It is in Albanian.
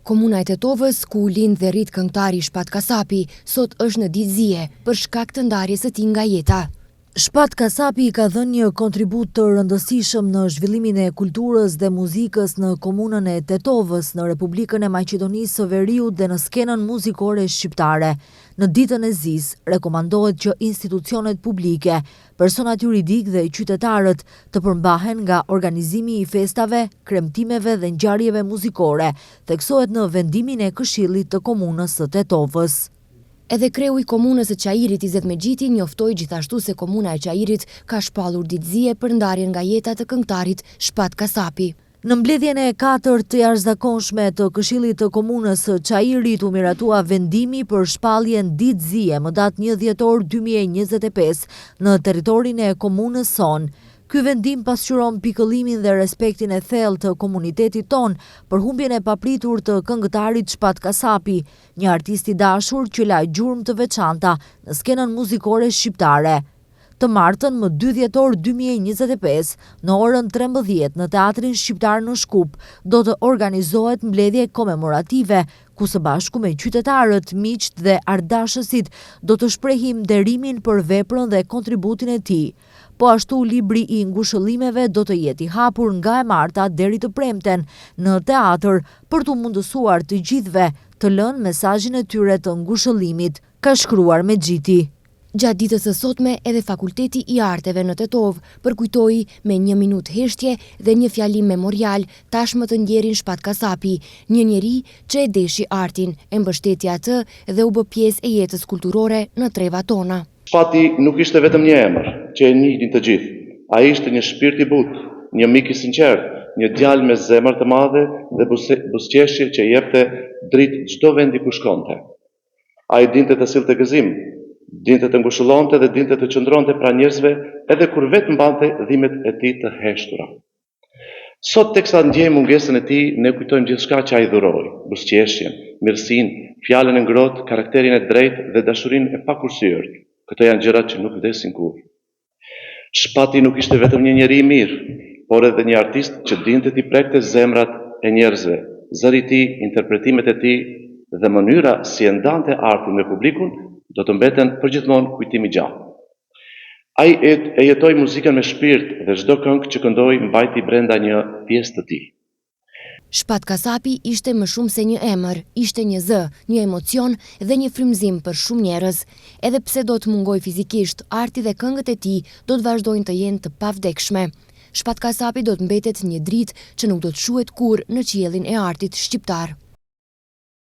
Komuna e Tetovës, ku lind dhe rrit këngëtari Shpat Kasapi, sot është në ditëzie për shkak të ndarjes së tij nga jeta. Shpat Kasapi ka dhënë një kontribut të rëndësishëm në zhvillimin e kulturës dhe muzikës në komunën e Tetovës, në Republikën e Maqedonisë së Veriut dhe në skenën muzikore shqiptare. Në ditën e Zis, rekomandohet që institucionet publike, personat juridik dhe qytetarët të përmbahen nga organizimi i festave, kremtimeve dhe ngjarjeve muzikore, theksohet në vendimin e Këshillit të Komunës së Tetovës. Edhe kreu i komunës së Çajirit Izet Mexhiti njoftoi gjithashtu se komuna e Çajirit ka shpallur ditëzie për ndarjen nga jeta të këngëtarit Shpat Kasapi. Në mbledhjen e 4 të jashtëzakonshme të Këshillit të Komunës së Çajirit u miratua vendimi për shpalljen ditëzie më datë 1 dhjetor 2025 në territorin e komunës son. Ky vendim pasqyron pikëllimin dhe respektin e thellë të komunitetit ton për humbjen e papritur të këngëtarit Shpat Kasapi, një artist i dashur që la gjurmë të veçanta në skenën muzikore shqiptare. Të martën më 2 dhjetor 2025, në orën 13 në Teatrin Shqiptar në Shkup, do të organizohet mbledhje komemorative, ku së bashku me qytetarët, miqt dhe ardashësit do të shprehim nderimin për veprën dhe kontributin e tij. Po ashtu libri i ngushëllimeve do të jetë i hapur nga e marta deri të premten në teatr për t'u mundësuar të gjithëve të lënë mesazhin e tyre të ngushëllimit, ka shkruar Mexhiti. Gjatë ditës së sotme, edhe Fakulteti i Arteve në Tetovë përkujtoi me 1 minutë heshtje dhe një fjalim memorial tashmë të ndjerin Shpat Kasapi, një njeri që e deshi artin, e mbështeti atë dhe u bë pjesë e jetës kulturore në treva tona. Shpati nuk ishte vetëm një emër që e njihnin të gjithë. Ai ishte një shpirt i butë, një mik i sinqert, një djalë me zemër të madhe dhe buzëqeshje që jepte dritë çdo vendi ku shkonte. Ai dinte të sillte gëzim, dinte të ngushëllonte dhe dinte të qëndronte pranë njerëzve edhe kur vetë mbante dhimbjet e tij të heshtura. Sot teksa ndjejmë mungesën e tij, ne kujtojmë gjithçka që ai dhuroi: buzëqeshjen, mirësinë, fjalën e ngrohtë, karakterin e drejtë dhe dashurinë e pakursyer. Këto janë gjërat që nuk vdesin kurrë. Shpati nuk ishte vetëm një njeri i mirë, por edhe një artist që dinte t'i prekte zemrat e njerëzve. Zëri i tij, interpretimet e tij dhe mënyra si e ndante artin me publikun do të mbeten përgjithmonë kujtim i gjallë. Ai e jetoi muzikën me shpirt dhe çdo këngë që këndoi mbajti brenda një pjesë të tij. Shpat Kasapi ishte më shumë se një emër, ishte një zë, një emocion dhe një frymëzim për shumë njerëz. Edhe pse do të mungoj fizikisht, arti dhe këngët e tij do të vazhdojnë të jenë të pavdekshme. Shpat Kasapi do të mbetet një dritë që nuk do të shuhet kurrë në qiellin e artit shqiptar.